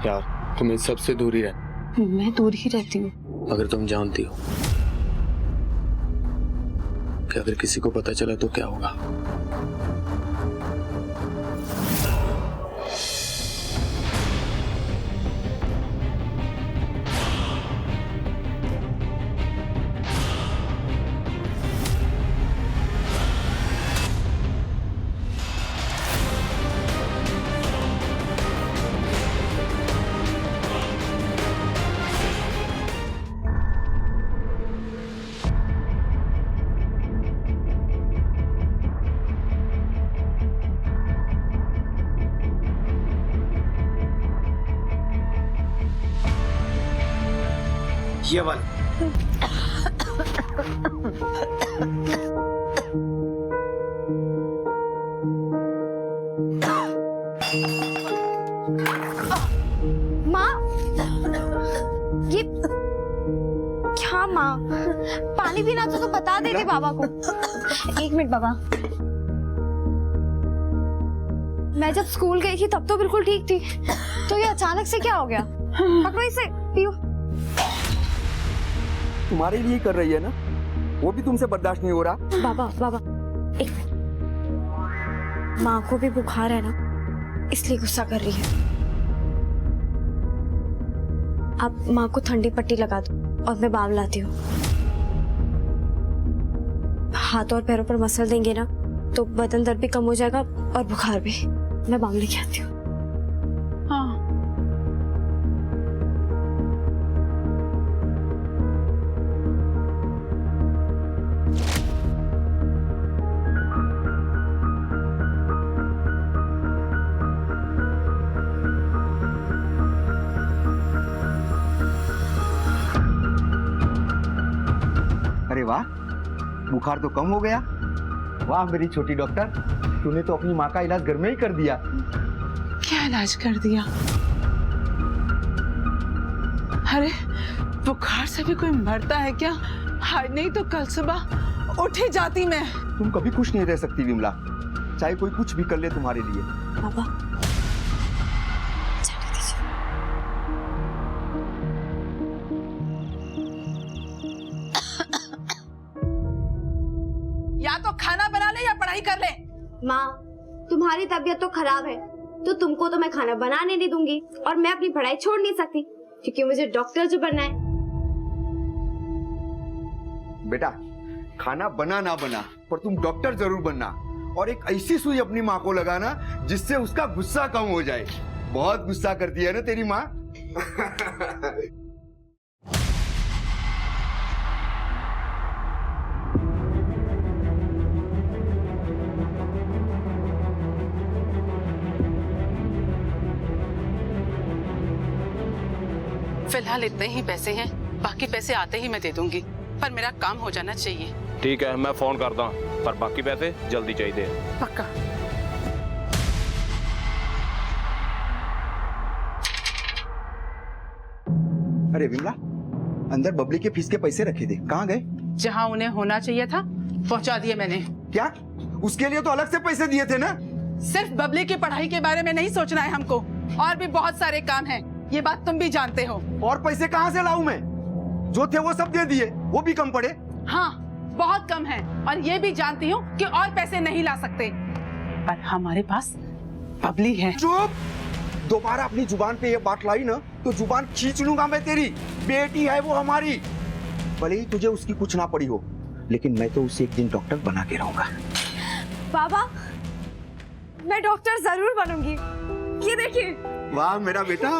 यार तुम इस सबसे दूर ही रह। मैं दूर ही रहती हूँ। अगर तुम जानती हो कि अगर किसी को पता चला तो क्या होगा? ये वाला माँ, ये क्या माँ? पानी पीना तो बता देते बाबा को। एक मिनट बाबा, मैं जब स्कूल गई थी तब तो बिल्कुल ठीक थी, तो ये अचानक से क्या हो गया? पकड़ो इसे, पियो। तुम्हारे लिए कर रही है ना, वो भी तुमसे बर्दाश्त नहीं हो रहा। बाबा बाबा एक मिनट, माँ को भी बुखार है ना, इसलिए गुस्सा कर रही है। आप माँ को ठंडी पट्टी लगा दो और मैं बाम लाती हूँ। हाथ और पैरों पर मसल देंगे ना तो बदन दर्द भी कम हो जाएगा और बुखार भी। मैं बाम लेके आती हूँ। हाँ। अरे वाह, बुखार तो कम हो गया। वाह मेरी छोटी डॉक्टर, तूने तो अपनी माँ का इलाज घर में ही कर दिया। क्या इलाज कर दिया? अरे बुखार से भी कोई मरता है क्या? हाय नहीं तो कल सुबह उठ ही जाती मैं। तुम कभी खुश नहीं रह सकती विमला, चाहे कोई कुछ भी कर ले तुम्हारे लिए। बाबा जाने दीजिए। या तो खाना बना ले या पढ़ाई कर ले। माँ, तुम्हारी तबीयत तो खराब है तो तुमको तो मैं खाना बनाने नहीं दूंगी और मैं अपनी पढ़ाई छोड़ नहीं सकती क्योंकि मुझे डॉक्टर जो बनना है। बेटा, खाना बना ना बना पर तुम डॉक्टर जरूर बनना, और एक ऐसी सुई अपनी माँ को लगाना जिससे उसका गुस्सा कम हो जाए। बहुत गुस्सा करती है ना तेरी माँ। फिलहाल इतने ही पैसे हैं, बाकी पैसे आते ही मैं दे दूंगी, पर मेरा काम हो जाना चाहिए। ठीक है, मैं फोन करता हूँ, पर बाकी पैसे जल्दी चाहिए। पक्का। अरे विमला, अंदर बबली के फीस के पैसे रखे थे, कहाँ गए? जहाँ उन्हें होना चाहिए था पहुँचा दिए मैंने। क्या? उसके लिए तो अलग से पैसे दिए थे ना? सिर्फ बबली की पढ़ाई के बारे में नहीं सोचना है हमको, और भी बहुत सारे काम हैं, ये बात तुम भी जानते हो। और पैसे कहाँ से लाऊं मैं? जो थे वो सब दे दिए, वो भी कम पड़े। हाँ, बहुत कम है, और ये भी जानती हूँ कि और पैसे नहीं ला सकते, पर हमारे पास बबली है। चुप! दोबारा अपनी जुबान पे ये बात लाई ना तो जुबान खींच लूंगा मैं तेरी। बेटी है वो हमारी, भले ही तुझे उसकी कुछ ना पड़ी हो, लेकिन मैं तो उसे एक दिन डॉक्टर बना के रहूंगा। बाबा, मैं डॉक्टर जरूर बनूंगी। ये देखिए। वाह मेरा बेटा,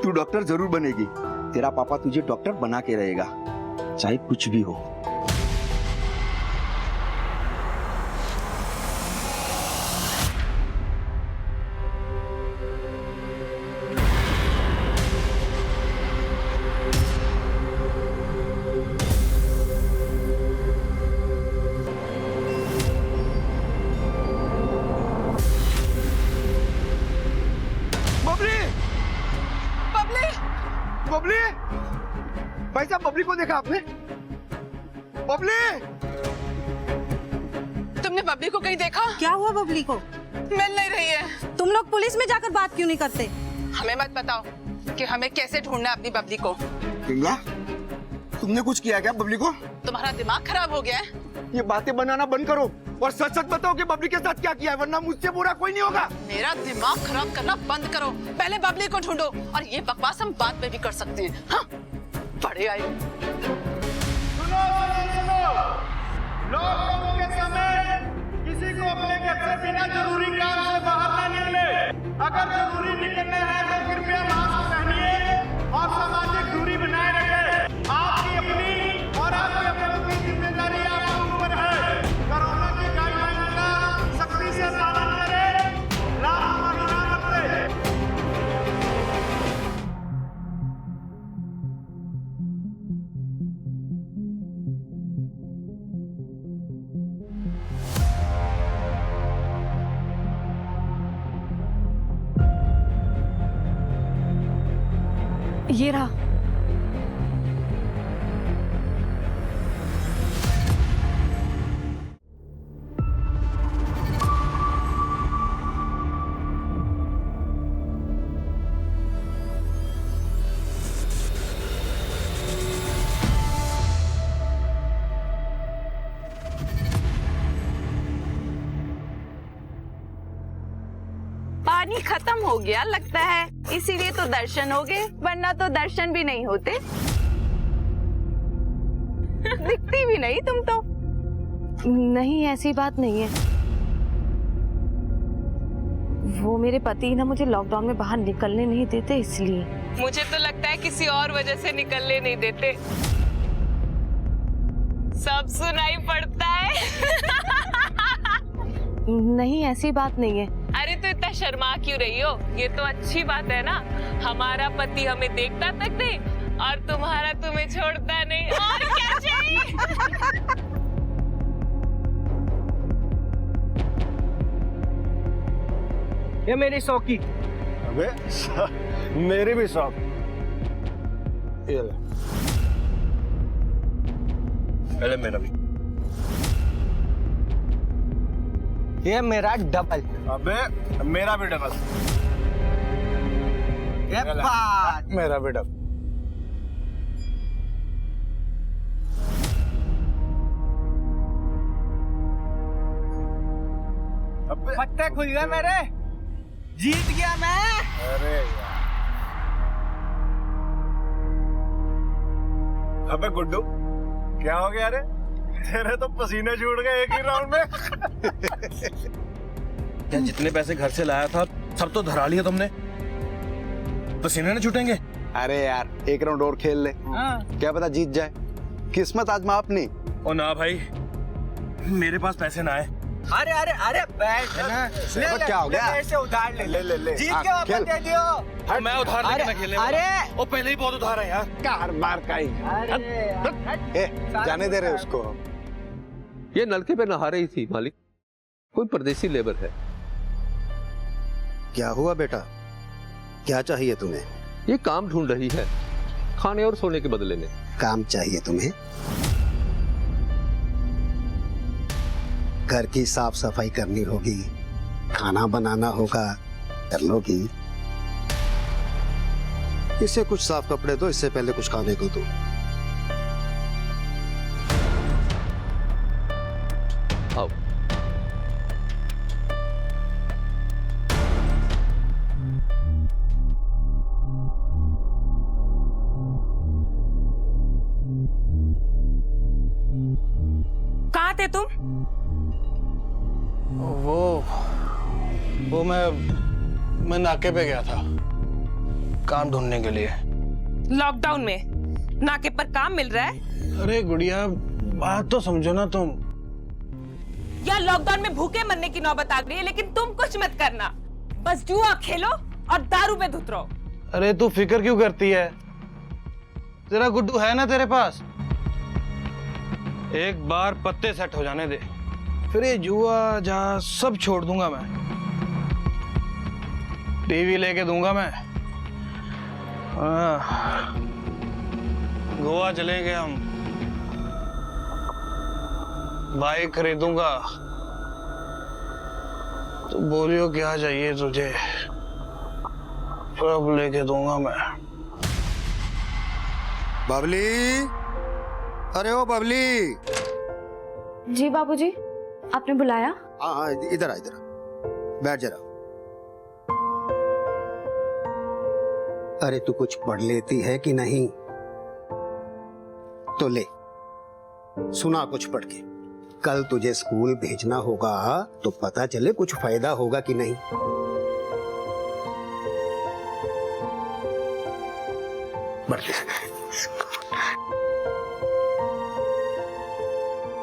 तू डॉक्टर जरूर बनेगी। तेरा पापा तुझे डॉक्टर बना के रहेगा, चाहे कुछ भी हो। बबली, भाई साहब बबली को देखा आपने? बबली, तुमने बबली को कहीं देखा? क्या हुआ बबली को? मिल नहीं रही है। तुम लोग पुलिस में जाकर बात क्यों नहीं करते? हमें मत बताओ कि हमें कैसे ढूंढना है अपनी बबली को। पिंगला, तुमने कुछ किया क्या बबली को? तुम्हारा दिमाग खराब हो गया है। ये बातें बनाना बंद करो और सच सच बताओ कि बबली के साथ क्या किया है, वरना मुझसे बुरा कोई नहीं होगा। मेरा दिमाग खराब करना बंद करो, पहले बबली को ढूंढो और ये बकवास हम बाद में भी कर सकते हैं। हाँ, बड़े आए। लॉकडाउन के समय किसी को अपने घर से बिना जरूरी काम से बाहर न निकले। अगर जरूरी निकलना है तो कृपया मास्क पहनिए और सामाजिक दूरी बनाए रखें। आपकी अपनी और आपके अपनों की जिम्मेदारी आपके ऊपर है। कोरोना की गाइडलाइन का सख्ती से पालन करें, लापरवाही न बरतें। ये रहा। पानी खत्म हो गया लगता है, इसीलिए तो दर्शन हो गए, वरना तो दर्शन भी नहीं होते। दिखती भी नहीं तुम तो। नहीं, ऐसी बात नहीं है। वो मेरे पति ना मुझे लॉकडाउन में बाहर निकलने नहीं देते, इसलिए। मुझे तो लगता है किसी और वजह से निकलने नहीं देते। सब सुनाई पड़ता है। नहीं, ऐसी बात नहीं है। अरे तो इतना शर्मा क्यों रही हो? ये तो अच्छी बात है ना, हमारा पति हमें देखता तक नहीं और तुम्हारा तुम्हें छोड़ता नहीं। और क्या चाहिए? ये मेरी शौकी। अबे मेरी भी शौक। ये ले। अरे मेरा भी। ये मेरा डबल। अबे मेरा भी डबल। ये बात। मेरा भी डबल। अबे पत्ते खुल गए मेरे, जीत गया मैं। अरे यार। अबे गुड्डू क्या हो गया रे? तेरे तो पसीने छूट गए एक ही राउंड में। क्या जितने पैसे घर से लाया था सब तो धरा लिया तुमने? पसीने न छूटेंगे? अरे यार एक राउंड और खेल ले, क्या पता जीत जाए। किस्मत आजमा अपनी। ओ ना भाई, मेरे पास पैसे ना आए। अरे अरे अरे बैठ ना। ले, क्या हो गया? ऐसे उधार ले ले ले ले। जीत के वापस दे दियो। मैं उधार लेके ना खेलने वाला। अरे वो पहले ही बहुत उधार है यार। कार बार का ही। जाने दे रहे उसको। ये नलके पे नहा रही थी मालिक, कोई परदेसी लेबर है। क्या हुआ बेटा, क्या चाहिए तुम्हें? ये काम ढूंढ रही है, खाने और सोने के बदले में। काम चाहिए तुम्हें? घर की साफ सफाई करनी होगी, खाना बनाना होगा, कर लोगी। इसे कुछ साफ कपड़े दो, इससे पहले कुछ खाने को दो। आओ। कहाँ थे तुम? वो मैं नाके पे गया था काम ढूंढने के लिए। लॉकडाउन में नाके पर काम मिल रहा है? अरे गुड़िया बात तो समझो ना तुम। यार लॉकडाउन में भूखे मरने की नौबत आ गई है, लेकिन तुम कुछ मत करना, बस जुआ खेलो और दारू पे धुत रहो। अरे तू फिक्र क्यों करती है? तेरा गुड्डू है ना तेरे पास, एक बार पत्ते सेट हो जाने दे, फिर ये जुआ जा सब छोड़ दूंगा मैं। टीवी लेके दूंगा मैं। गोवा चलेंगे हम, बाइक खरीदूंगा। तो बोलियो क्या चाहिए तुझे, अब लेके दूंगा मैं। बबली, अरे ओ बबली। जी बाबूजी, आपने बुलाया? हाँ, इधर आ, इधर आ, बैठ जरा। अरे तू कुछ पढ़ लेती है कि नहीं? तो ले, सुना कुछ पढ़ के। कल तुझे स्कूल भेजना होगा तो पता चले कुछ फायदा होगा कि नहीं।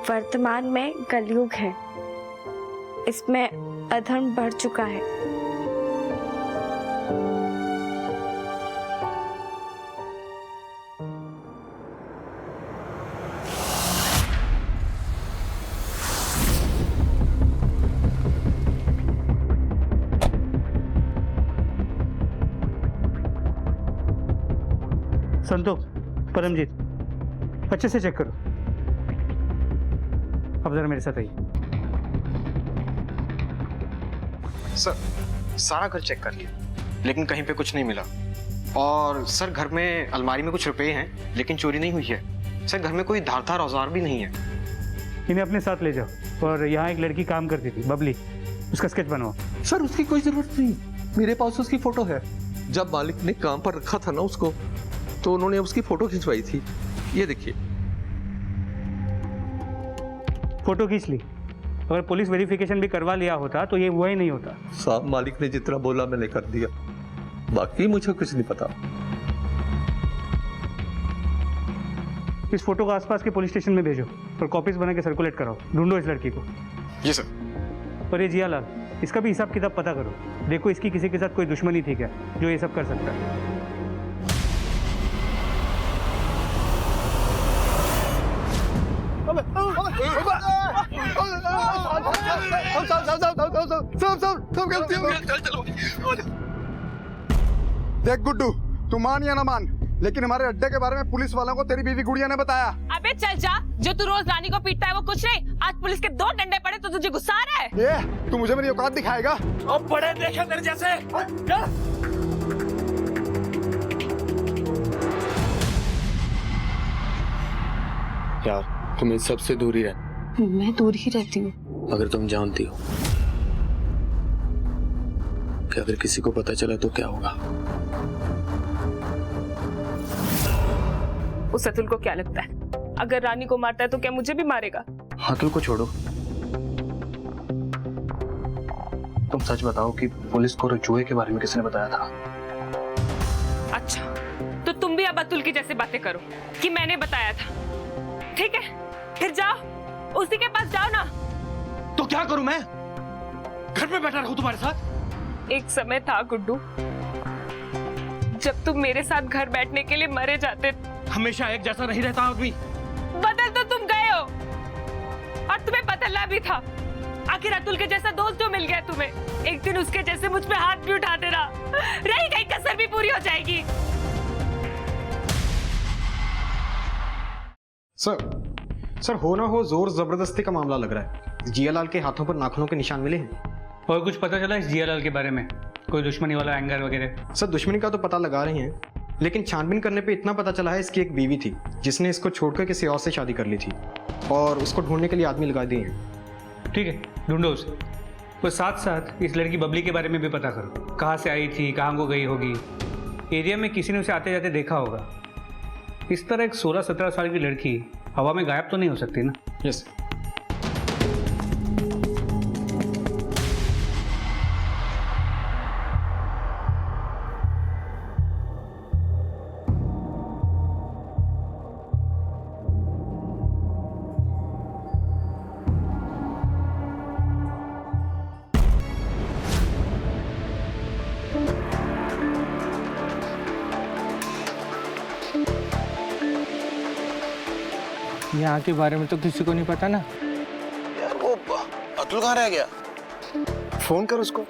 वर्तमान में कलयुग है, इसमें अधर्म बढ़ चुका है। संतोष, परमजीत, अच्छे से चेक करो। अब जरा मेरे साथ आइए। सर, सारा घर चेक कर लिया, लेकिन कहीं पे कुछ नहीं मिला। और सर, घर में अलमारी में कुछ रुपए हैं, लेकिन चोरी नहीं हुई है। सर, घर में कोई धारदार औजार भी नहीं है। इन्हें अपने साथ ले जाओ और यहाँ एक लड़की काम करती थी, बबली, उसका स्केच बनाओ। सर, उसकी कोई जरूरत नहीं, मेरे पास उसकी फोटो है। जब मालिक ने काम पर रखा था ना उसको, तो उन्होंने उसकी फोटो खिंचवाई थी। ये देखिए, फोटो खींच ली। अगर पुलिस वेरिफिकेशन भी करवा लिया होता तो ये हुआ ही नहीं होता। साहब, मालिक ने जितना बोला मैंने कर दिया, बाकी मुझे कुछ नहीं पता। इस फोटो को आसपास के पुलिस स्टेशन में भेजो और कॉपीज बना के सर्कुलेट कराओ। ढूंढो इस लड़की को। जी सर। और ये जियालाल, इसका भी हिसाब किताब पता करो। देखो इसकी किसी के साथ कोई दुश्मनी थी क्या जो ये सब कर सकता है। देख गुड्डू, तू मान या ना मान, लेकिन हमारे अड्डे के बारे में पुलिस वालों को तेरी बीवी गुड़िया ने बताया। अबे चल जा, जो तू रोज रानी को पीटता है वो कुछ नहीं। आज पुलिस के 2 डंडे पड़े तो तुझे गुस्सा आ रहा है? ये तू मुझे मेरी औकात दिखाएगा? अब बड़े देखे तेरे जैसे। यार, तुम इन सबसे दूर ही रहना। मैं दूर ही रहती हूँ। अगर तुम जानती हो कि अगर किसी को पता चला तो क्या होगा? उस अतुल को क्या लगता है, अगर रानी को मारता है तो क्या मुझे भी मारेगा? अतुल को छोड़ो, तुम सच बताओ कि पुलिस को जुए के बारे में किसने बताया था? अच्छा, तो तुम भी अब अतुल की जैसे बातें करो कि मैंने बताया था। ठीक है, फिर जाओ, उसी के पास जाओ ना। तो क्या करूं मैं? घर में बैठा रहूं तुम्हारे साथ? एक समय था गुड्डू, जब तुम मेरे साथ घर बैठने के लिए मरे जाते। हमेशा एक जैसा नहीं रहता आदमी। बदल तो तुम गए हो, और तुम्हें बदलना भी था। आखिर अतुल के जैसा दोस्त जो मिल गया तुम्हें, एक दिन उसके जैसे मुझ पे हाथ भी उठा देना, रही गई कसर भी पूरी हो जाएगी। सर, हो ना हो जोर जबरदस्ती का मामला लग रहा है। जियालाल के हाथों पर नाखूनों के निशान मिले हैं। और कुछ पता चला इस जियालाल के बारे में? कोई दुश्मनी वाला एंगर वगैरह? सर, दुश्मनी का तो पता लगा रहे हैं, लेकिन छानबीन करने पे इतना पता चला है इसकी एक बीवी थी जिसने इसको छोड़कर किसी और से शादी कर ली थी, और उसको ढूंढने के लिए आदमी लगा दिए हैं। ठीक है, ढूंढो उसे। तो साथ साथ इस लड़की बबली के बारे में भी पता करो। कहाँ से आई थी, कहाँ को गई होगी, एरिया में किसी ने उसे आते जाते देखा होगा। इस तरह एक 16-17 साल की लड़की हवा में गायब तो नहीं हो सकती ना? यस। यहाँ के बारे में तो किसी को नहीं पता ना। यार, वो अतुल कहाँ रह गया? फोन कर उसको।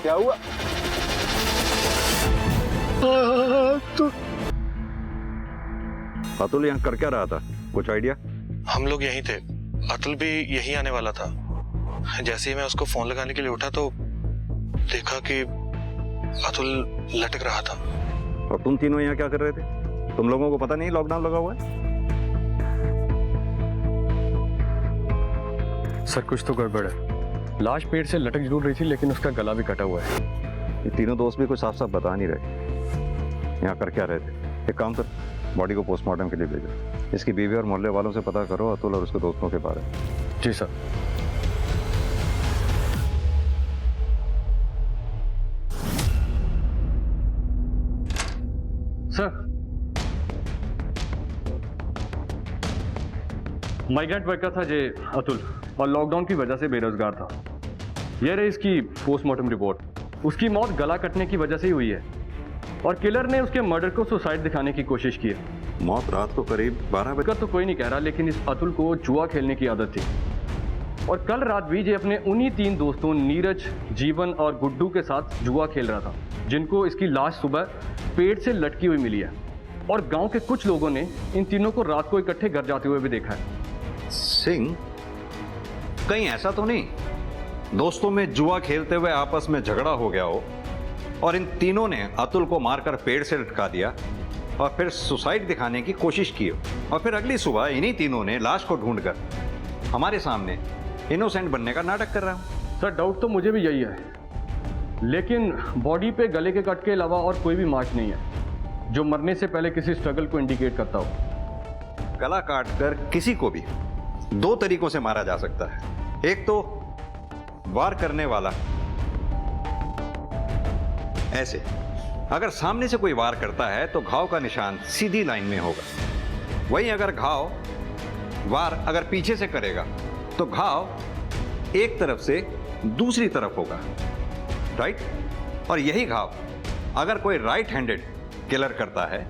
क्या हुआ? अतुल यहाँ कर क्या रहा था, कुछ आइडिया? हम लोग यहीं थे, अतुल भी यहीं आने वाला था। जैसे ही मैं उसको फोन लगाने के लिए उठा तो देखा कि अतुल लटक रहा था। और तुम तीनों यहाँ क्या कर रहे थे? तुम लोगों को पता नहीं लॉकडाउन लगा हुआ है? सर कुछ तो गड़बड़ है। लाश पेड़ से लटक जरूर रही थी लेकिन उसका गला भी कटा हुआ है। ये तीनों दोस्त भी कुछ साफ साफ बता नहीं रहे यहाँ कर क्या रहे थे। एक काम कर, बॉडी को पोस्टमार्टम के लिए भेजो। इसकी बीवी और मोहल्ले वालों से पता करो अतुल और उसके दोस्तों के बारे में। जी सर। सर माइग्रेंट वर्कर था जे अतुल और लॉकडाउन की वजह से बेरोजगार था। यह रही इसकी पोस्टमार्टम रिपोर्ट। उसकी मौत गला कटने की वजह से ही हुई है और किलर ने उसके मर्डर को सुसाइड दिखाने की कोशिश की है। मौत रात को करीब 12 बजे तो कोई नहीं कह रहा, लेकिन इस अतुल को जुआ खेलने की आदत थी और कल रात भी ये अपने उन्हीं 3 दोस्तों नीरज, जीवन और गुड्डू के साथ जुआ खेल रहा था, जिनको इसकी लाश सुबह पेड़ से लटकी हुई मिली है। और गांव के कुछ लोगों ने इन तीनों को रात को इकट्ठे घर जाते हुए भी देखा है। सिंह, कहीं ऐसा तो नहीं दोस्तों में जुआ खेलते हुए आपस में झगड़ा हो गया हो और इन तीनों ने अतुल को मारकर पेड़ से लटका दिया और फिर सुसाइड दिखाने की कोशिश की हो और फिर अगली सुबह इन्हीं तीनों ने लाश को ढूंढकर हमारे सामने इनोसेंट बनने का नाटक कर रहा हूं। सर डाउट तो मुझे भी यही है, लेकिन बॉडी पे गले के कट के अलावा और कोई भी मार्क नहीं है जो मरने से पहले किसी स्ट्रगल को इंडिकेट करता हो। गला काटकर किसी को भी 2 तरीकों से मारा जा सकता है। एक तो वार करने वाला ऐसे, अगर सामने से कोई वार करता है तो घाव का निशान सीधी लाइन में होगा। वहीं अगर वार अगर पीछे से करेगा तो घाव एक तरफ से दूसरी तरफ होगा, राइट? और यही घाव अगर कोई राइट हैंडेड किलर करता है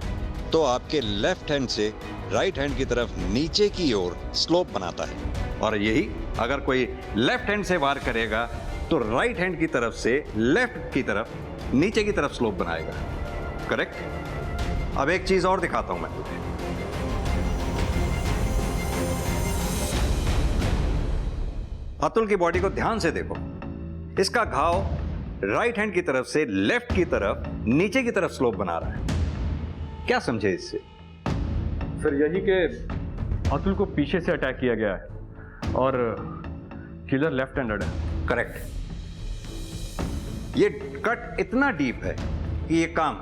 तो आपके लेफ्ट हैंड से राइट हैंड की तरफ नीचे की ओर स्लोप बनाता है। और यही अगर कोई लेफ्ट हैंड से वार करेगा तो राइट हैंड की तरफ से लेफ्ट की तरफ नीचे की तरफ स्लोप बनाएगा, करेक्ट? अब एक चीज और दिखाता हूं मैं तुझे। अतुल की बॉडी को ध्यान से देखो। इसका घाव राइट हैंड की तरफ से लेफ्ट की तरफ नीचे की तरफ स्लोप बना रहा है। क्या समझे इससे? सर यही कि अतुल को पीछे से अटैक किया गया है और किलर लेफ्ट हैंडेड है। करेक्ट। ये कट इतना डीप है कि ये काम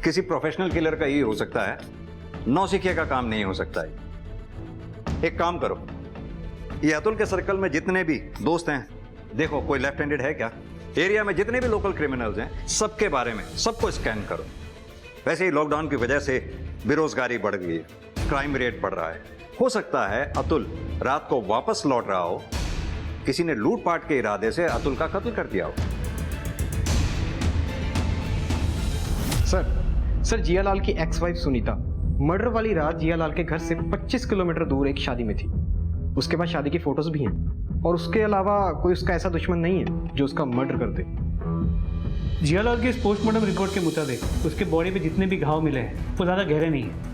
किसी प्रोफेशनल किलर का ही हो सकता है, नौसिखिया का काम नहीं हो सकता है। एक काम करो, ये अतुल के सर्कल में जितने भी दोस्त हैं, देखो कोई लेफ्ट हैंडेड है क्या? एरिया में जितने भी लोकल क्रिमिनल्स हैं सबके बारे में सबको स्कैन करो। वैसे ही लॉकडाउन की वजह से बेरोजगारी बढ़ गई है, क्राइम रेट बढ़ रहा है। हो सकता है अतुल रात को वापस लौट रहा हो, किसी ने लूटपाट के इरादे से अतुल का कत्ल कर दिया हो। सर जियालाल की एक्स वाइफ सुनीता मर्डर वाली रात जियालाल के घर से 25 किलोमीटर दूर एक शादी में थी। उसके बाद शादी की फोटोज भी हैं और उसके अलावा कोई उसका ऐसा दुश्मन नहीं है जो उसका मर्डर कर दे। जियालाल की इस पोस्टमार्टम रिपोर्ट के मुताबिक उसके बॉडी पे जितने भी घाव मिले हैं वो ज़्यादा गहरे नहीं है।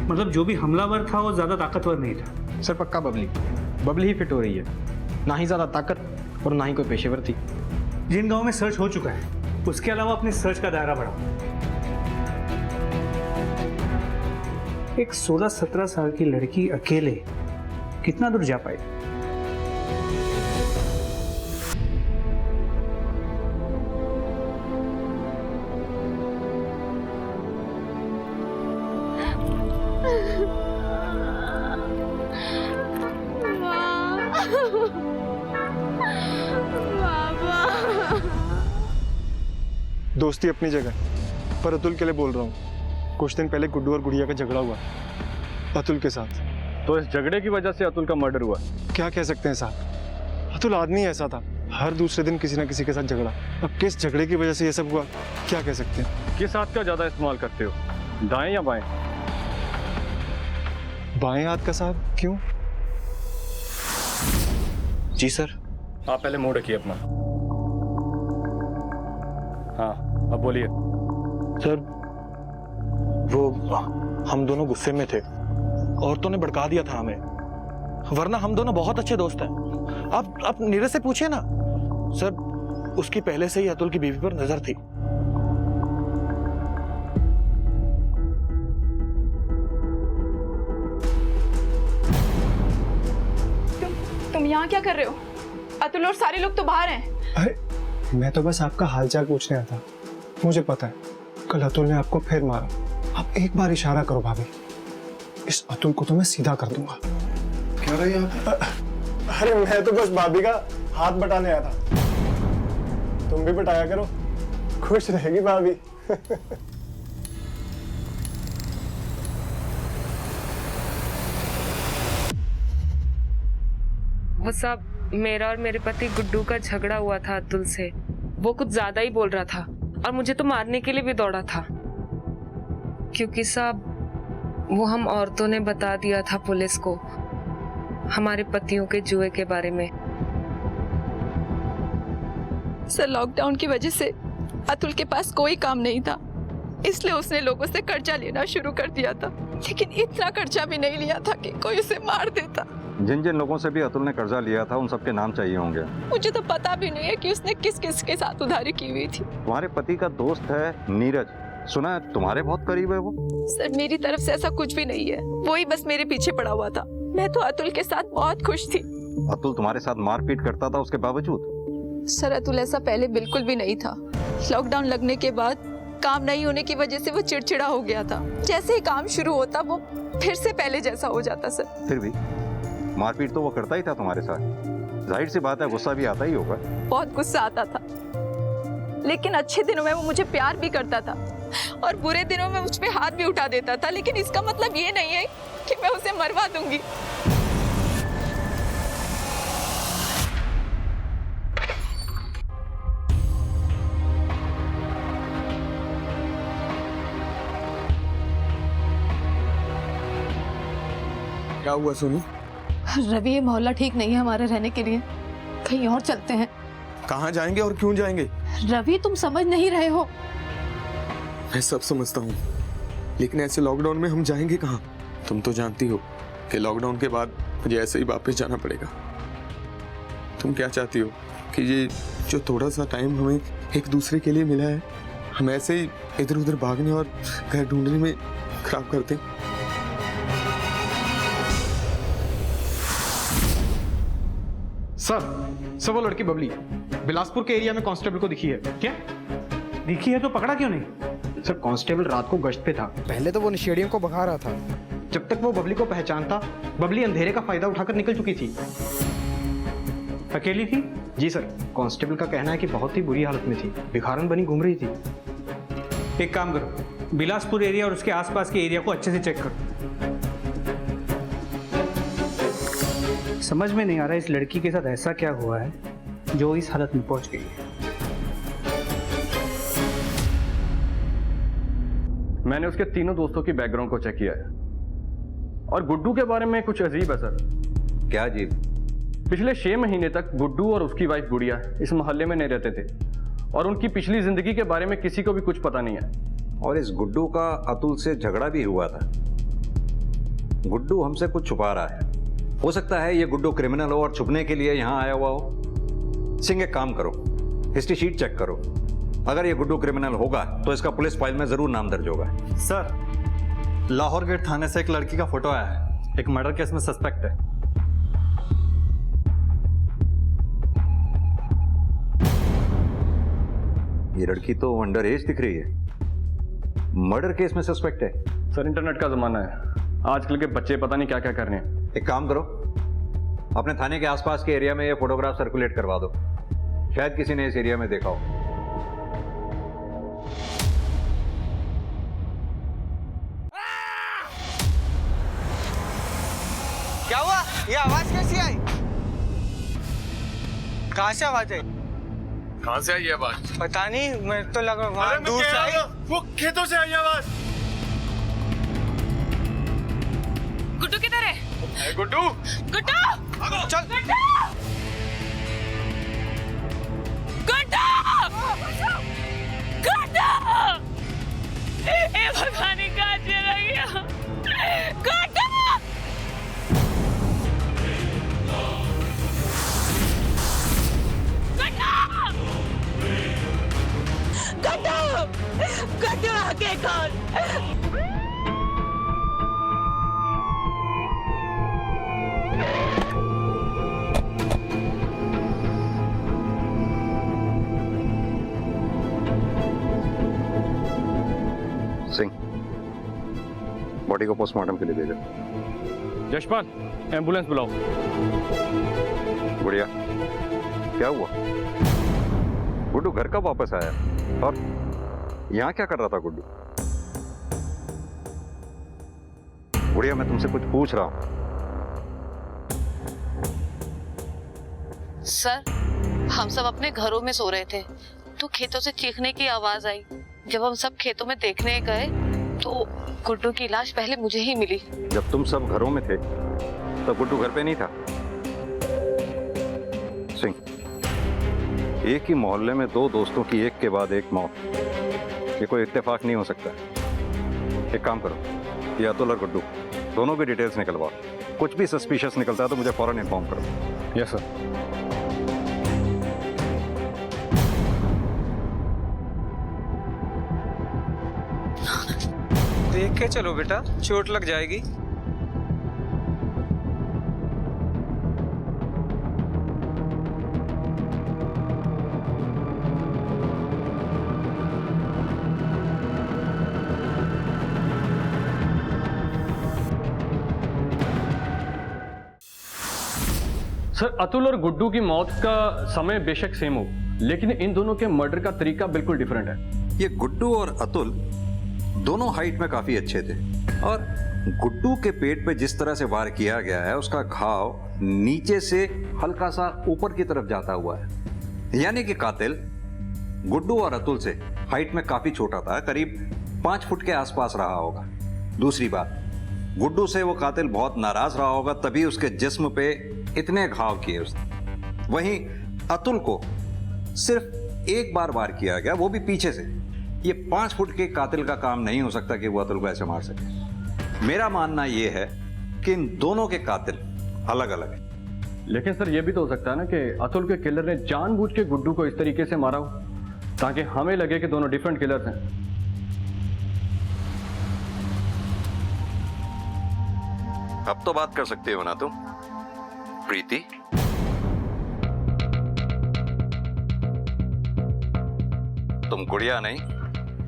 मतलब जो भी हमलावर था वो ज़्यादा ताकतवर नहीं था। सर पक्का बबली ही फिट हो रही है, ना ही ज़्यादा ताकत और ना ही कोई पेशेवर थी। जिन गाँव में सर्च हो चुका है उसके अलावा अपने सर्च का दायरा बढ़ाओ। एक 16-17 साल की लड़की अकेले कितना दूर जा पाई? दोस्ती अपनी जगह, पर अतुल के लिए बोल रहा हूँ। कुछ दिन पहले गुड्डू और गुड़िया का झगड़ा हुआ अतुल के साथ। तो इस झगड़े की वजह से अतुल का मर्डर हुआ? क्या कह सकते हैं साहब, अतुल आदमी ऐसा था, हर दूसरे दिन किसी ना किसी के साथ झगड़ा। अब किस झगड़े की वजह से ये सब हुआ, क्या कह सकते हैं? किस हाथ का ज्यादा इस्तेमाल करते हो, दाएं या बाएं? बाएं हाथ का साहब, क्यों? जी सर। आप पहले मुंह रखिए अपना। हाँ अब बोलिए। सर वो हम दोनों गुस्से में थे, औरतों ने भड़का दिया था हमें। वरना हम दोनों बहुत अच्छे दोस्त हैं। आप नीरज से पूछिए ना। सर, उसकी पहले से ही अतुल की बीवी पर नजर थी। तुम यहाँ क्या कर रहे हो? अतुल और सारे लोग तो बाहर हैं। अरे मैं तो बस आपका हालचाल पूछने आया था। मुझे पता है कल अतुल ने आपको फिर मारा। आप एक बार इशारा करो भाभी, इस अतुल को तो मैं सीधा कर दूंगा। क्या रही आप? अरे मैं तो बस भाभी का हाथ बटाने आया था। तुम भी बटाया करो, खुश रहेगी भाभी। वो सब मेरा और मेरे पति गुड्डू का झगड़ा हुआ था अतुल से। वो कुछ ज्यादा ही बोल रहा था और मुझे तो मारने के लिए भी दौड़ा था, क्योंकि साहब वो हम औरतों ने बता दिया था पुलिस को हमारे पतियों के जुए के बारे में। सर, लॉकडाउन की वजह से अतुल के पास कोई काम नहीं था, इसलिए उसने लोगों से कर्जा लेना शुरू कर दिया था। लेकिन इतना कर्जा भी नहीं लिया था कि कोई उसे मार देता। जिन जिन लोगों से भी अतुल ने कर्जा लिया था उन सबके नाम चाहिए होंगे। मुझे तो पता भी नहीं है कि उसने किस किस के साथ उधारी की हुई थी। तुम्हारे पति का दोस्त है नीरज, सुना है तुम्हारे बहुत करीब है वो। सर, मेरी तरफ से ऐसा कुछ भी नहीं है, वो ही बस मेरे पीछे पड़ा हुआ था। मैं तो अतुल के साथ बहुत खुश थी। अतुल तुम्हारे साथ मारपीट करता था उसके बावजूद? सर, अतुल ऐसा पहले बिल्कुल भी नहीं था। लॉकडाउन लगने के बाद काम नहीं होने की वजह से वो चिड़चिड़ा हो गया था। जैसे ही काम शुरू होता वो फिर से पहले जैसा हो जाता। सर, फिर भी मारपीट तो वो करता ही था तुम्हारे साथ। जाहिर सी बात है गुस्सा भी आता ही होगा। बहुत गुस्सा आता था, लेकिन अच्छे दिनों में वो मुझे प्यार भी करता था और बुरे दिनों में मुझ पे हाथ भी उठा देता था। लेकिन इसका मतलब ये नहीं है कि मैं उसे मरवा दूंगी। क्या हुआ सोनी? रवि, ये मोहल्ला ठीक नहीं है हमारे रहने के लिए, कहीं और चलते हैं। कहाँ जाएंगे और क्यों जाएंगे? रवि, तुम समझ नहीं रहे हो। मैं सब समझता हूँ, लेकिन ऐसे लॉकडाउन में हम जाएंगे कहाँ? तुम तो जानती हो कि लॉकडाउन के बाद मुझे ऐसे ही वापस जाना पड़ेगा। तुम क्या चाहती हो कि ये जो थोड़ा सा टाइम हमें एक दूसरे के लिए मिला है, हम ऐसे ही इधर उधर भागने और घर ढूंढने में खराब करते? सर वो लड़की बबली बिलासपुर के एरिया में कांस्टेबल को दिखी है। क्या दिखी है तो पकड़ा क्यों नहीं? सर, कांस्टेबल रात को गश्त पे था। पहले तो वो नशेड़ियों को भगा रहा था। जब तक वो बबली को पहचानता, बबली अंधेरे का फायदा उठाकर निकल चुकी थी। अकेली थी? जी सर, कांस्टेबल का कहना है कि बहुत ही बुरी हालत में थी, भिखारन बनी घूम रही थी। एक काम करो, बिलासपुर एरिया और उसके आसपास के एरिया को अच्छे से चेक करो। समझ में नहीं आ रहा इस लड़की के साथ ऐसा क्या हुआ है जो इस हालत में पहुंच गई है। मैंने उसके तीनों दोस्तों की बैकग्राउंड को चेक किया है और गुड्डू के बारे में कुछ अजीब है सर। क्या अजीब? पिछले 6 महीने तक गुड्डू और उसकी वाइफ गुड़िया इस मोहल्ले में नहीं रहते थे और उनकी पिछली जिंदगी के बारे में किसी को भी कुछ पता नहीं है। और इस गुड्डू का अतुल से झगड़ा भी हुआ था। गुड्डू हमसे कुछ छुपा रहा है। हो सकता है ये गुड्डू क्रिमिनल हो और छुपने के लिए यहाँ आया हुआ हो। सिंह, एक काम करो, हिस्ट्री शीट चेक करो। अगर ये गुड्डू क्रिमिनल होगा तो इसका पुलिस फाइल में जरूर नाम दर्ज होगा। सर, लाहौर गेट थाने से एक लड़की का फोटो आया है, एक मर्डर केस में सस्पेक्ट है। ये लड़की तो अंडर एज दिख रही है, मर्डर केस में सस्पेक्ट है। सर, इंटरनेट का जमाना है, आजकल के बच्चे पता नहीं क्या क्या कर रहे हैं। एक काम करो, अपने थाने के आसपास के एरिया में ये फोटोग्राफ सर्कुलेट करवा दो, शायद किसी ने इस एरिया में देखा हो। क्या हुआ? ये आवाज कैसी आई? कहाँ से आवाज आई? कहाँ से आई आवाज? पता नहीं, मेरे तो लग रहा दूर से आई। वो खेतों से आई आवाज। गुड्डू किधर है? गुड्डू! गुड्डू! चल! गुड्डू! गुड्डू! गुड्डू! ए भगवान, कहाँ चला गया? गुड्डू! बॉडी को पोस्टमार्टम के लिए भेजो। यशपाल, एम्बुलेंस बुलाओ। गुड़िया, क्या हुआ? गुड्डू घर कब वापस आया और यहाँ क्या कर रहा था गुड्डू? गुड़िया, मैं तुमसे कुछ पूछ रहा हूँ। सर, हम सब अपने घरों में सो रहे थे तो खेतों से चीखने की आवाज आई। जब हम सब खेतों में देखने गए तो गुड्डू की लाश पहले मुझे ही मिली। जब तुम सब घरों में थे तो गुड्डू घर पे नहीं था। सिंह, एक ही मोहल्ले में दो दोस्तों की एक के बाद एक मौत, ये कोई इत्तेफाक नहीं हो सकता। एक काम करो, ये अतुल और गुड्डू दोनों की डिटेल्स निकलवाओ। कुछ भी सस्पिशियस निकलता है तो मुझे फौरन इन्फॉर्म करो। Yes sir. देख के चलो बेटा, चोट लग जाएगी। सर, अतुल और गुड्डू की मौत का समय बेशक सेम हो, लेकिन इन दोनों के मर्डर का तरीका बिल्कुल डिफरेंट है। ये गुड्डू और अतुल दोनों हाइट में काफी अच्छे थे और गुड्डू के पेट पे जिस तरह से वार किया गया है उसका घाव नीचे से हल्का सा ऊपर की तरफ जाता हुआ है, यानी कि कातिल गुड्डू और अतुल से हाइट में काफी छोटा था, करीब 5 फुट के आसपास रहा होगा। दूसरी बात, गुड्डू से वो कातिल बहुत नाराज रहा होगा, तभी उसके जिस्म पे इतने घाव किए उसने। वहीं अतुल को सिर्फ एक बार वार किया गया, वो भी पीछे से। ये 5 फुट के कातिल का काम नहीं हो सकता कि वो अतुल को ऐसे मार सके। मेरा मानना यह है कि इन दोनों के कातिल अलग अलग हैं। लेकिन सर, यह भी तो हो सकता है ना कि अतुल के किलर ने जानबूझ के गुड्डू को इस तरीके से मारा हो ताकि हमें लगे कि दोनों डिफरेंट किलर्स हैं। अब तो बात कर सकते हो ना तुम, प्रीति? तुम गुड़िया नहीं,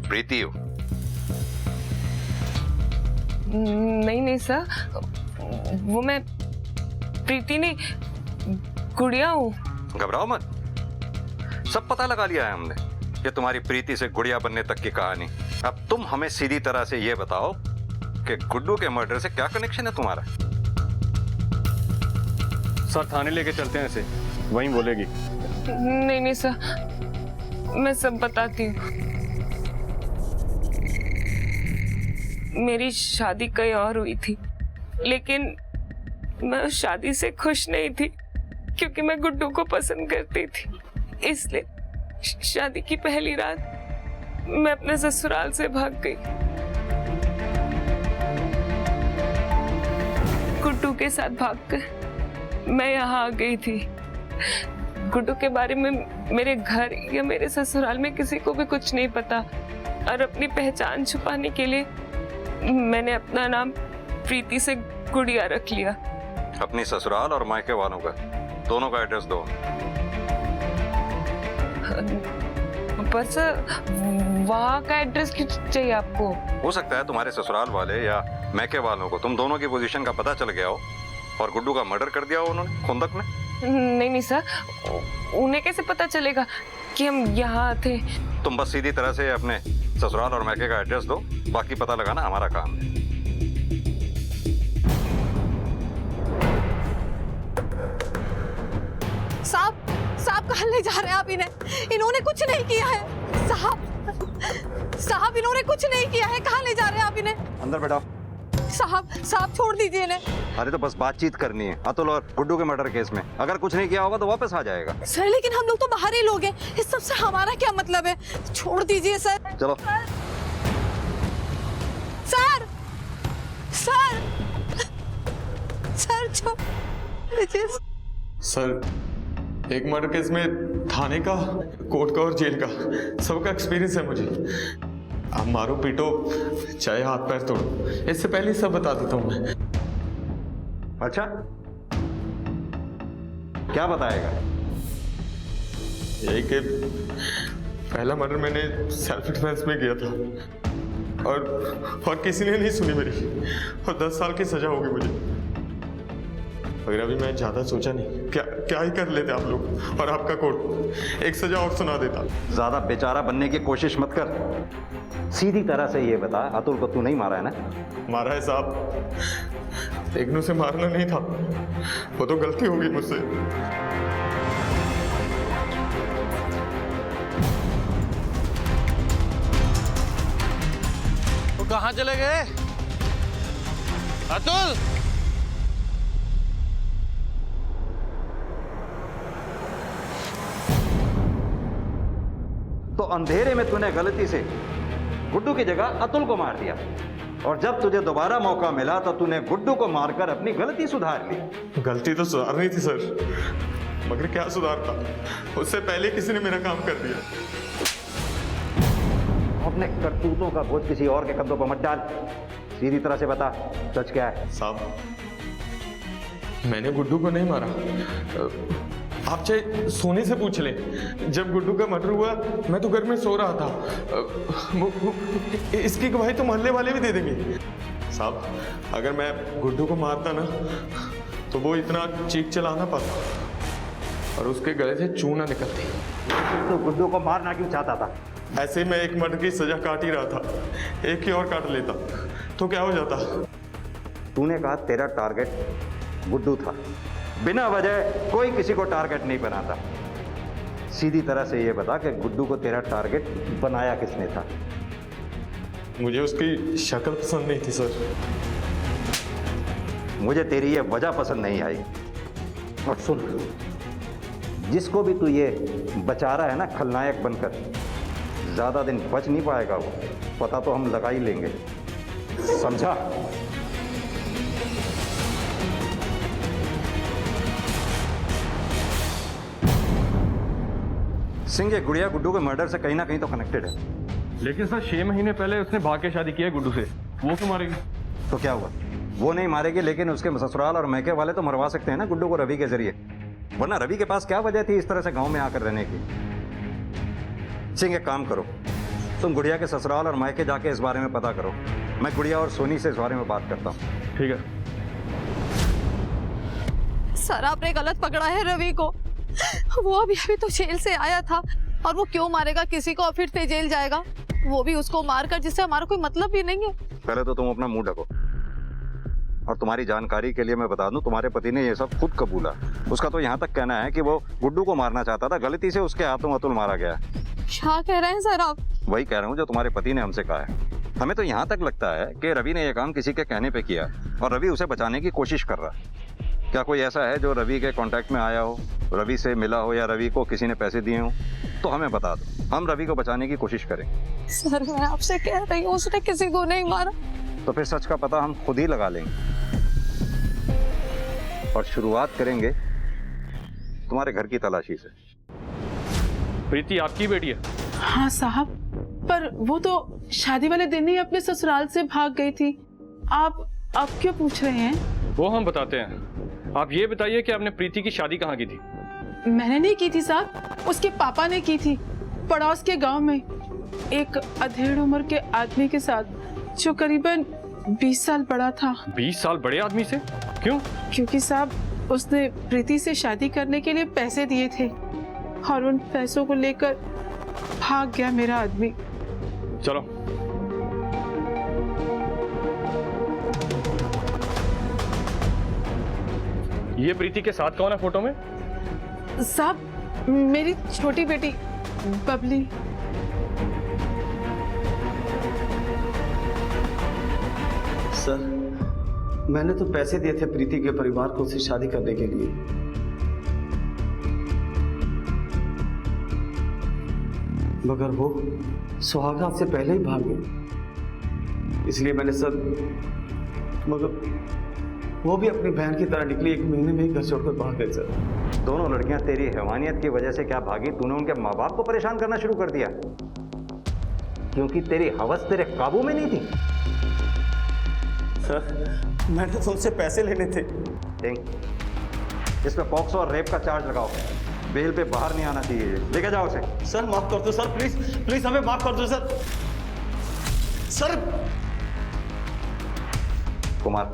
प्रीति हो। नहीं सर, वो मैं प्रीति नहीं, गुड़िया हूँ। घबराओ मत, सब पता लगा लिया है हमने। ये तुम्हारी प्रीति से गुड़िया बनने तक की कहानी। अब तुम हमें सीधी तरह से ये बताओ कि गुड्डू के मर्डर से क्या कनेक्शन है तुम्हारा? सर, थाने लेके चलते हैं इसे, वहीं बोलेगी। नहीं सर, मैं सब बताती हूँ। मेरी शादी कहीं और हुई थी, लेकिन मैं उस शादी से खुश नहीं थी क्योंकि मैं गुड्डू को पसंद करती थी। इसलिए शादी की पहली रात मैं अपने ससुराल से भाग गई। गुड्डू के साथ भागकर मैं यहाँ आ गई थी। गुड्डू के बारे में मेरे घर या मेरे ससुराल में किसी को भी कुछ नहीं पता, और अपनी पहचान छुपाने के लिए मैंने अपना नाम प्रीति से गुड़िया रख लिया। अपनी ससुराल और मायके वालों का दोनों का एड्रेस दो। पर सर, वहाँ का एड्रेस क्यों चाहिए आपको? हो सकता है तुम्हारे ससुराल वाले या मैके वालों को तुम दोनों की पोजीशन का पता चल गया हो और गुड्डू का मर्डर कर दिया हो उन्होंने खुंदक में। नहीं सर, उन्हें कैसे पता चलेगा कि हम यहाँ थे? तुम बस सीधी तरह से अपने ससुराल और मैके का एड्रेस दो, बाकी पता लगाना हमारा काम है। साहब कहाँ ले जा रहे हैं आप इन्हें? इन्होंने कुछ नहीं किया है। साहब इन्होंने कुछ नहीं किया है, कहाँ ले जा रहे हैं आप इन्हें? अंदर बैठो। साहब छोड़ दीजिए इन्हें। अरे तो बस बातचीत करनी है अतुल और गुड्डू के मर्डर केस में। अगर कुछ नहीं किया होगा तो वापस आ जाएगा। सर, लेकिन हम लोग तो बाहर ही लोग हैं, इस सब से हमारा क्या मतलब है? छोड़ दीजिए सर। चलो। सर छोड़ दीजिए। सर, एक मर्डर केस में थाने का, कोर्ट का और जेल का सबका एक्सपीरियंस है मुझे। आप मारो पीटो चाहे हाथ पैर तोड़ो, इससे पहले ही सब बता देता हूं मैं। अच्छा, क्या बताएगा? यही कि पहला मर्डर मैंने सेल्फ डिफेंस में किया था। और किसी ने नहीं सुनी मेरी, और 10 साल की सजा होगी मुझे। मगर अभी मैं ज्यादा सोचा नहीं, क्या ही कर लेते आप लोग, और आपका कोर्ट एक सजा और सुना देता। ज्यादा बेचारा बनने की कोशिश मत कर, सीधी तरह से ये बता, अतुल को तू नहीं मारा है ना? मारा है साहब, इग्नू से मारना नहीं था, वो तो गलती हो गई मुझसे। तो कहाँ चले गए अतुल? तो अंधेरे में तूने गलती से गुड्डू की जगह अतुल को मार दिया, और जब तुझे दोबारा मौका मिला तो तूने गुड्डू को मारकर अपनी गलती सुधार ली। गलती तो सुधारनी थी सर, मगर क्या सुधारता, उससे पहले किसी ने मेरा काम कर दिया। अपने करतूतों का बोझ किसी और के कंधों पर मत डाल, सीधी तरह से बता सच क्या है। साहब, मैंने गुड्डू को नहीं मारा, आप चाहे सोनी से पूछ लें। जब गुड्डू का मर्डर हुआ मैं तो घर में सो रहा था, इसकी गवाही तो मोहल्ले वाले भी दे देंगे। साहब, अगर मैं गुड्डू को मारता ना तो वो इतना चीख चला ना पाता और उसके गले से चूना ना निकलती। तो गुड्डू को मारना क्यों चाहता था? ऐसे ही मैं एक मर्डर की सजा काट ही रहा था, एक की और काट लेता तो क्या हो जाता। तूने कहा तेरा टारगेट गुड्डू था, बिना वजह कोई किसी को टारगेट नहीं बनाता। सीधी तरह से ये बता कि गुड्डू को तेरा टारगेट बनाया किसने था? मुझे उसकी शक्ल पसंद नहीं थी सर। मुझे तेरी ये वजह पसंद नहीं आई। और सुन, जिसको भी तू ये बचा रहा है ना खलनायक बनकर, ज्यादा दिन बच नहीं पाएगा वो, पता तो हम लगा ही लेंगे, समझा? सिंह, ये गुड़िया गुड्डू के मर्डर से कहीं ना कहीं तो कनेक्टेड है। लेकिन सर 6 महीने पहले उसने भाग के शादी की है गुड्डू से, वो क्यों मारेगी? तो क्या हुआ, वो नहीं मारेगी, लेकिन उसके ससुराल और मैके वाले तो मरवा सकते हैं ना गुड्डू को रवि के जरिए। वरना रवि के पास क्या वजह थी इस तरह से गांव में आकर रहने की? सिंह, एक काम करो, तुम गुड़िया के ससुराल और मैके जाके इस बारे में पता करो, मैं गुड़िया और सोनी से इस बारे में बात करता हूँ। ठीक है सर, आपने गलत पकड़ा है रवि को। वो अभी तो जेल से आया था, और वो क्यों मारेगा किसी को और फिर से जेल जाएगा, वो भी उसको मारकर, जिससे हमारा कोई मतलब भी नहीं है। पहले तो तुम अपना मुंह ढको, और तुम्हारी जानकारी के लिए मैं बता दूं, तुम्हारे पति ने ये सब खुद कबूला। उसका तो यहाँ तक कहना है कि वो गुड्डू को मारना चाहता था, गलती से उसके हाथों अतुल मारा गया। क्या कह रहे हैं सर आप? वही कह रहा हूँ जो तुम्हारे पति ने हमसे कहा है। हमें तो यहाँ तक लगता है कि रवि ने यह काम किसी के कहने पे किया, और रवि उसे बचाने की कोशिश कर रहा है। क्या कोई ऐसा है जो रवि के कांटेक्ट में आया हो, रवि से मिला हो, या रवि को किसी ने पैसे दिए हो? तो हमें बता दो, हम रवि को बचाने की कोशिश करें। सर, मैं आपसे कह रही हूँ, उसने किसी को नहीं मारा। तो फिर सच का पता हम खुद ही लगा लेंगे, और शुरुआत करेंगे तुम्हारे घर की तलाशी से। प्रीति आपकी बेटी है? हाँ साहब, पर वो तो शादी वाले दिन ही अपने ससुराल से भाग गई थी। आप क्यों पूछ रहे हैं? वो हम बताते हैं, आप ये बताइए कि आपने प्रीति की शादी कहाँ की थी? मैंने नहीं की थी साहब, उसके पापा ने की थी, पड़ोस के गांव में, एक अधेड़ उम्र के आदमी के साथ, जो करीबन 20 साल बड़ा था। 20 साल बड़े आदमी से? क्यों? क्योंकि साहब उसने प्रीति से शादी करने के लिए पैसे दिए थे, और उन पैसों को लेकर भाग गया मेरा आदमी। चलो। ये प्रीति के साथ कौन है फोटो में? साहब, मेरी छोटी बेटी बबली। सर, मैंने तो पैसे दिए थे प्रीति के परिवार को उससे शादी करने के लिए। मगर वो सुहागरात से पहले ही भाग गए, इसलिए मैंने सर, मगर वो भी अपनी बहन की तरह निकली, 1 महीने में ही घर छोड़कर भाग गए सर। दोनों लड़कियां तेरी हैवानियत की वजह से क्या भागी? तूने उनके माँ बाप को परेशान करना शुरू कर दिया, क्योंकि तेरी हवस तेरे काबू में नहीं थी। सर, मैंने तो उनसे पैसे लेने थे। इसमें पॉक्सो और रेप का चार्ज लगाओ, बेल पे बाहर नहीं आना चाहिए। लेके जाओ उसे। सर माफ कर दो सर, प्लीज प्लीज हमें माफ कर दो सर। सर कुमार,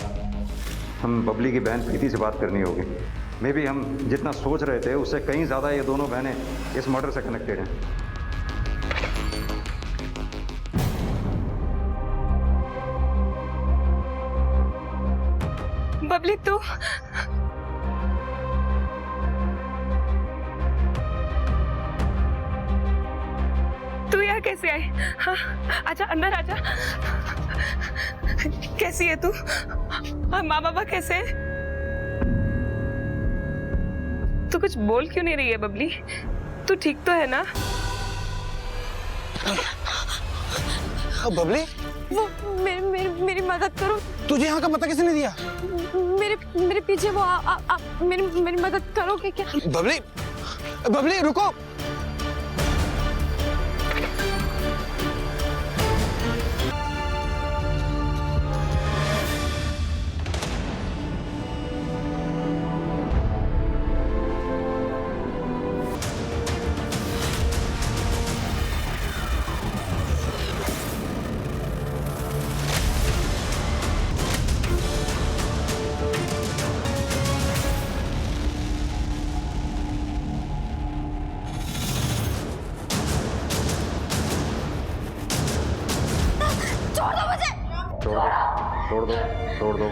हम बबली की बहन प्रीति से बात करनी होगी। मे भी हम जितना सोच रहे थे उससे कहीं ज्यादा ये दोनों बहनें इस मर्डर से कनेक्टेड हैं। बबली तू यहाँ कैसे आई? हाँ, आजा अंदर आजा। कैसी है तू? और माँ बाबा कैसे हैं? तू कुछ बोल क्यों नहीं रही है बबली? तू ठीक तो है ना? बबली, वो मेरी मदद करो। तुझे यहाँ का पता किसने दिया? मेरे पीछे वो मेरी मदद करो कि क्या? बबली रुको। छोड़ दो।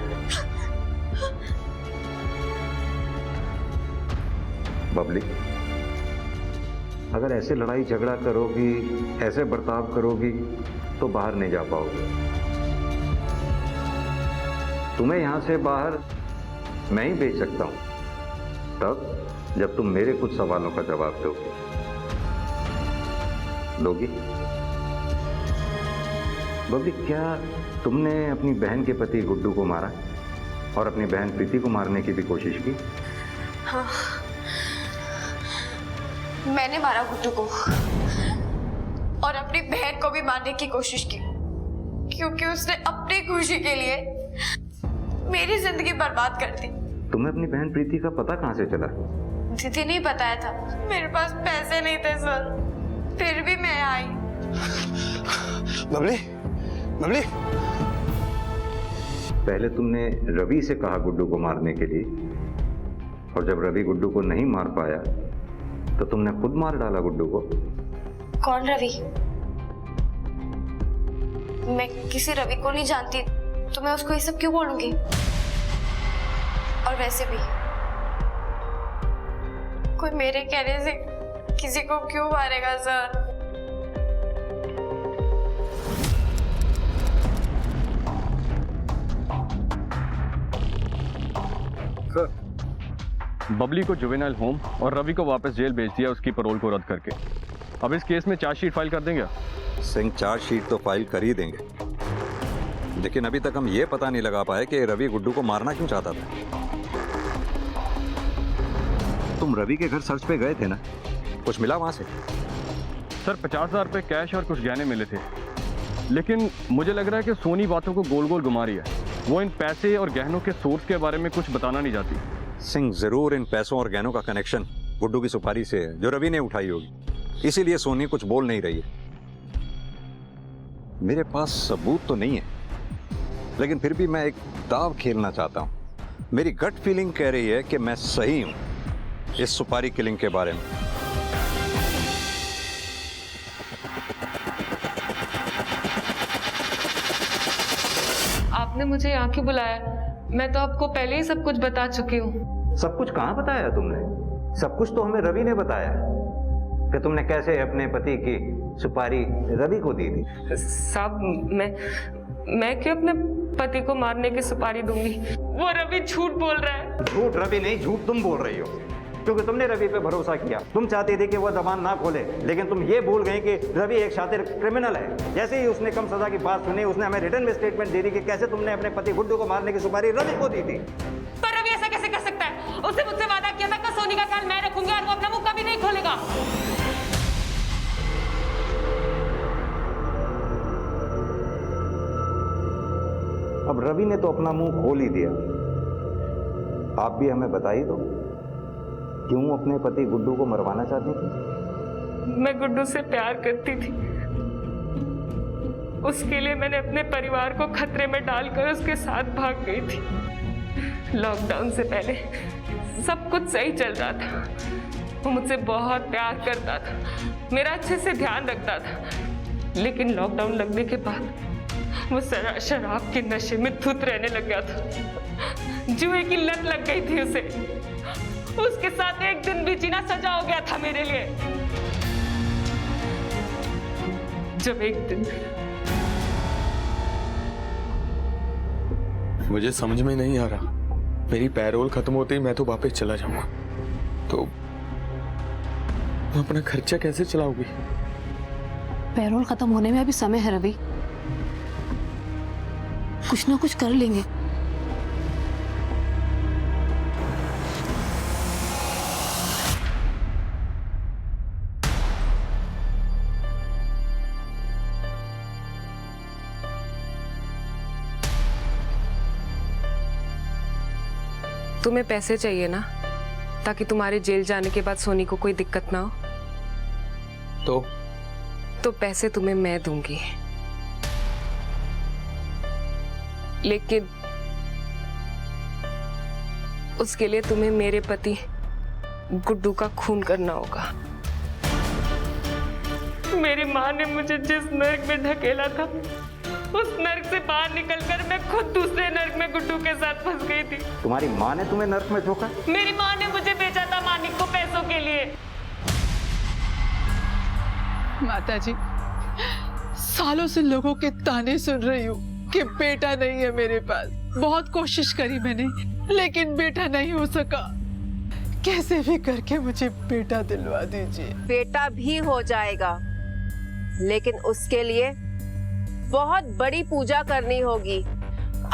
बबली, अगर ऐसे लड़ाई झगड़ा करोगी, ऐसे बर्ताव करोगी तो बाहर नहीं जा पाओगी। तुम्हें यहां से बाहर मैं ही भेज सकता हूं, तब जब तुम मेरे कुछ सवालों का जवाब दोगी। बबली, क्या तुमने अपनी बहन के पति गुड्डू को मारा और अपनी बहन प्रीति को मारने की भी कोशिश की? हाँ, मैंने मारा गुड्डू को और अपनी बहन को भी मारने की कोशिश की, क्योंकि उसने अपनी खुशी के लिए मेरी जिंदगी बर्बाद कर दी। तुम्हें अपनी बहन प्रीति का पता कहां से चला? दीदी ने बताया था। मेरे पास पैसे नहीं थे सर, फिर भी मैं आई। बबली, पहले तुमने रवि से कहा गुड्डू को मारने के लिए, और जब रवि गुड्डू को नहीं मार पाया तो तुमने खुद मार डाला गुड्डू को। कौन रवि? मैं किसी रवि को नहीं जानती, तो मैं उसको ये सब क्यों बोलूंगी? और वैसे भी कोई मेरे कहने से किसी को क्यों मारेगा सर? बबली को जुवेनाइल होम और रवि को वापस जेल भेज दिया उसकी पैरोल को रद्द करके। अब इस केस में चार्जशीट फाइल कर देंगे? सिंह, चार्जशीट तो फाइल कर ही देंगे, लेकिन अभी तक हम ये पता नहीं लगा पाए कि रवि गुड्डू को मारना क्यों चाहता था। तुम रवि के घर सर्च पे गए थे ना, कुछ मिला वहां से? सर 50,000 रुपये कैश और कुछ गहने मिले थे, लेकिन मुझे लग रहा है कि सोनी बातों को गोल गोल घुमा रही है। वो इन पैसे और गहनों के सोर्स के बारे में कुछ बताना नहीं चाहती। सिंह, जरूर इन पैसों और गहनों का कनेक्शन गुड्डू की सुपारी से है जो रवि ने उठाई होगी, इसीलिए सोनी कुछ बोल नहीं रही है। मेरे पास सबूत तो नहीं है, लेकिन फिर भी मैं एक दाव खेलना चाहता हूं। मेरी गट फीलिंग कह रही है कि मैं सही हूं इस सुपारी किलिंग के बारे में। आपने मुझे यहाँ क्यों बुलाया? मैं तो आपको पहले ही सब कुछ बता चुकी हूँ। सब कुछ कहाँ बताया तुमने? सब कुछ तो हमें रवि ने बताया कि तुमने कैसे अपने पति की सुपारी रवि को दी थी। साहब, मैं क्यों अपने पति को मारने की सुपारी दूंगी? वो रवि झूठ बोल रहा है। झूठ रवि नहीं, झूठ तुम बोल रही हो, क्योंकि तुमने रवि पे भरोसा किया। तुम चाहते थे कि वो जबान ना खोले, लेकिन तुम ये भूल गए कि रवि एक शातिर क्रिमिनल है। जैसे ही उसने कम सजा की बात सुनी, उसने हमें रिटर्न में स्टेटमेंट दे दी कि कैसे तुमने अपने पति गुड्डू को मारने की सुपारी रवि को दी थी। पर रवि ऐसा कैसे कर सकता है? उसने मुझसे वादा किया था कि सोनी का ख्याल मैं रखूंगी और वो अपना मुंह कभी नहीं खोलेगा। अब रवि ने तो अपना मुंह खोल ही दिया, आप भी हमें बता ही दो, क्यों अपने पति गुड्डू को मरवाना चाहती थी? मैं गुड्डू से प्यार करती थी, उसके लिए मैंने अपने परिवार को खतरे में डालकर उसके साथ भाग गई थी। लॉकडाउन से पहले सब कुछ सही चल रहा था। वो मुझसे बहुत प्यार करता था, मेरा अच्छे से ध्यान रखता था। लेकिन लॉकडाउन लगने के बाद वो शराब के नशे में धुत रहने लग गया था। जुए की लत लग गई थी उसे। उसके साथ एक दिन भी जीना सजा हो गया था मेरे लिए। जब एक दिन मुझे समझ में नहीं आ रहा, मेरी पैरोल खत्म होते ही मैं तो वापस चला जाऊंगा, तो अपना खर्चा कैसे चलाओगी? पैरोल खत्म होने में अभी समय है रवि, कुछ ना कुछ कर लेंगे। तुम्हें पैसे चाहिए ना, ताकि तुम्हारे जेल जाने के बाद सोनी को कोई दिक्कत ना हो? तो पैसे तुम्हें मैं दूंगी, लेकिन उसके लिए तुम्हें मेरे पति गुड्डू का खून करना होगा। मेरी माँ ने मुझे जिस नर्क में धकेला था, उस नर्क से बाहर निकलकर मैं खुद दूसरे नर्क में गुड्डू के साथ फंस गई थी। तुम्हारी माँ ने तुम्हें नर्क में झोंका? मेरी माँ ने मुझे बेचा था मानिक को पैसों के लिए। माताजी, सालों से लोगों के ताने सुन रही हूँ कि बेटा नहीं है मेरे पास। बहुत कोशिश करी मैंने, लेकिन बेटा नहीं हो सका। कैसे भी करके मुझे बेटा दिलवा दीजिए। बेटा भी हो जाएगा, लेकिन उसके लिए बहुत बड़ी पूजा करनी होगी।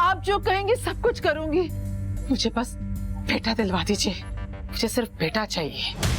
आप जो कहेंगे सब कुछ करूंगी, मुझे बस बेटा दिलवा दीजिए। मुझे सिर्फ बेटा चाहिए।